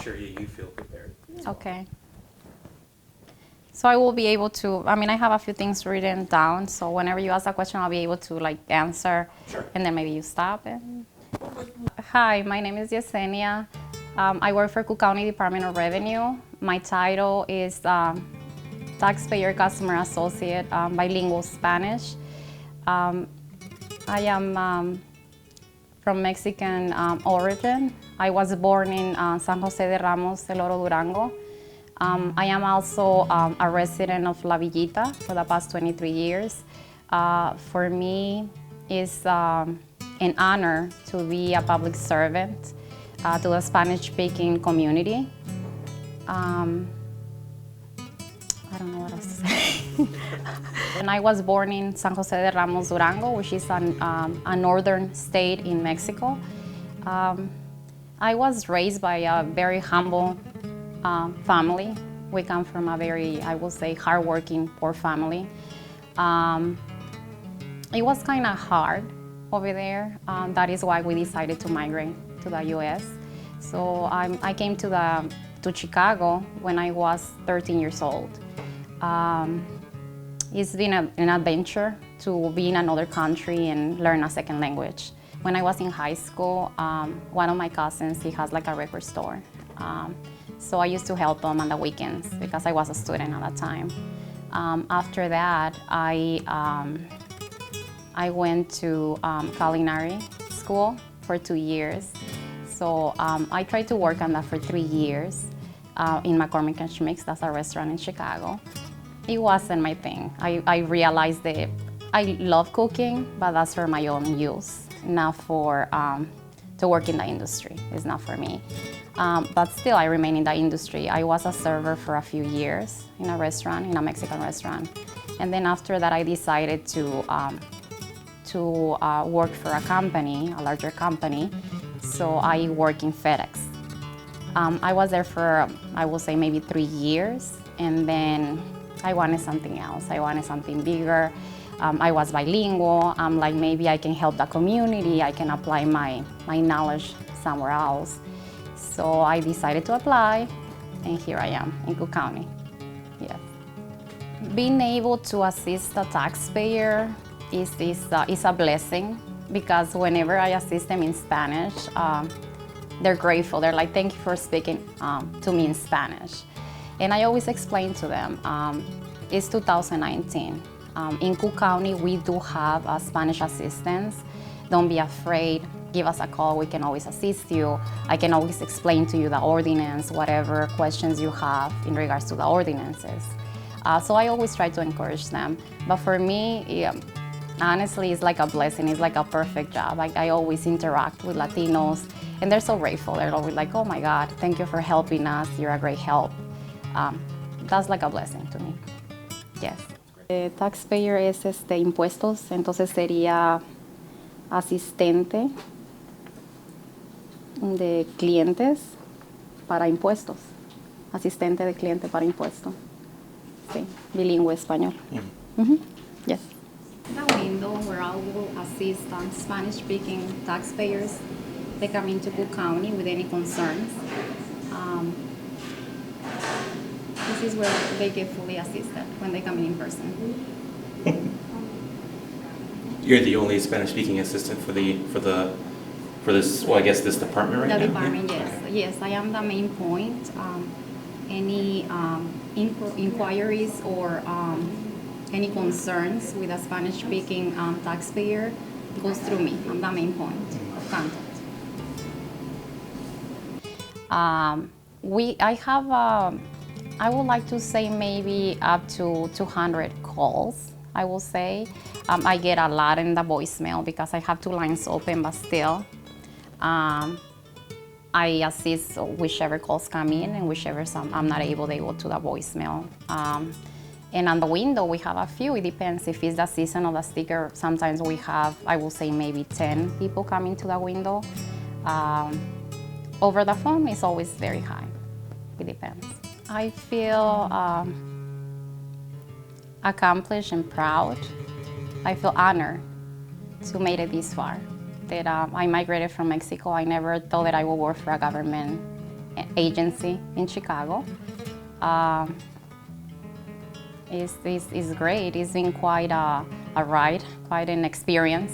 make sure you feel prepared. Okay. So I will be able to, I mean, I have a few things written down, so whenever you ask a question, I'll be able to like answer, Sure. and then maybe you stop it. Hi, my name is Yesenia. I work for Cook County Department of Revenue. My title is Taxpayer Customer Associate, Bilingual Spanish. I am from Mexican origin. I was born in San Jose de Ramos, El Oro, Durango. I am also a resident of La Villita for the past 23 years. For me, it's an honor to be a public servant to the Spanish-speaking community. I don't know what else to say. And I was born in San Jose de Ramos, Durango, which is a northern state in Mexico. I was raised by a very humble family. We come from a very, I will say, hardworking, poor family. It was kind of hard over there. That is why we decided to migrate to the U.S. So I came to Chicago when I was 13 years old. It's been an adventure to be in another country and learn a second language. When I was in high school, one of my cousins, he has like a record store. So I used to help him on the weekends because I was a student at that time. After that, I went to culinary school for 2 years. So I tried to work on that for 3 years in McCormick and Schmick's, that's a restaurant in Chicago. It wasn't my thing. I realized that I love cooking, but that's for my own use, not for to work in the industry. It's not for me. But still, I remain in the industry. I was a server for a few years in a restaurant, in a Mexican restaurant. And then after that, I decided to work for a company, a larger company. So I work in FedEx. I was there for, I will say, maybe 3 years. And then I wanted something else. I wanted something bigger. I was bilingual. I'm like, maybe I can help the community. I can apply my knowledge somewhere else. So I decided to apply, and here I am in Cook County. Yes. Being able to assist the taxpayer is a blessing, because whenever I assist them in Spanish, they're grateful. They're like, thank you for speaking to me in Spanish. And I always explain to them, it's 2019. In Cook County, we do have Spanish assistance. Don't be afraid. Give us a call. We can always assist you. I can always explain to you the ordinance, whatever questions you have in regards to the ordinances. So I always try to encourage them. But for me, honestly, it's like a blessing. It's like a perfect job. Like, I always interact with Latinos, and they're so grateful. They're always like, oh my God, thank you for helping us. You're a great help. That's like a blessing to me. Yes. Taxpayer es impuestos, entonces sería asistente de clientes para impuestos. Asistente de cliente para impuestos. Sí, bilingüe español. Yes. The window where I will assist Spanish-speaking taxpayers that come into Cook County with any concerns. This is where they get fully assisted when they come in person. You're the only Spanish-speaking assistant for this, well, I guess this department right now? The department, yes. Okay. Yes, I am the main point. Any inquiries or any concerns with a Spanish-speaking taxpayer goes through me. I'm the main point of contact. I would like to say maybe up to 200 calls, I will say. I get a lot in the voicemail because I have 2 lines open, but still. I assist whichever calls come in, and whichever I'm not able, they go to the voicemail. And on the window, we have a few. It depends if it's the season of the sticker. Sometimes we have, I will say, maybe 10 people coming to the window. Over the phone, it's always very high. It depends. I feel accomplished and proud. I feel honored to make it this far. That I migrated from Mexico. I never thought that I would work for a government agency in Chicago. It's great. It's been quite a ride, quite an experience.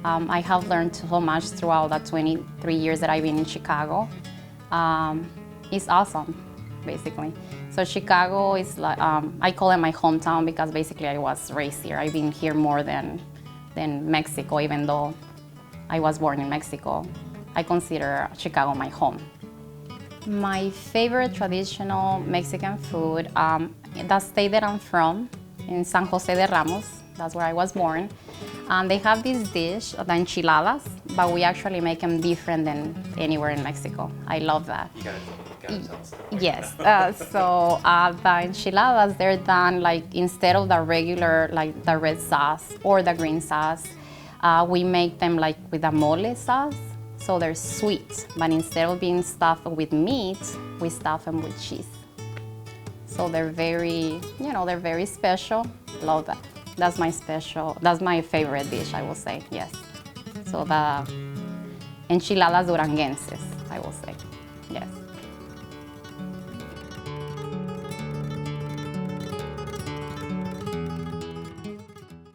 I have learned so much throughout the 23 years that I've been in Chicago. It's awesome, basically. So Chicago is like, I call it my hometown because basically I was raised here. I've been here more than Mexico, even though I was born in Mexico. I consider Chicago my home. My favorite traditional Mexican food, the state that I'm from, in San Jose de Ramos, that's where I was born. They have this dish, the enchiladas, but we actually make them different than anywhere in Mexico. I love that. You gotta tell us. Yes, so the enchiladas, they're done like instead of the regular, like the red sauce or the green sauce, we make them like with a mole sauce. So they're sweet, but instead of being stuffed with meat, we stuff them with cheese. So they're very, they're very special. Love that. That's my favorite dish, I will say, yes. So the enchiladas duranguenses, I will say, yes.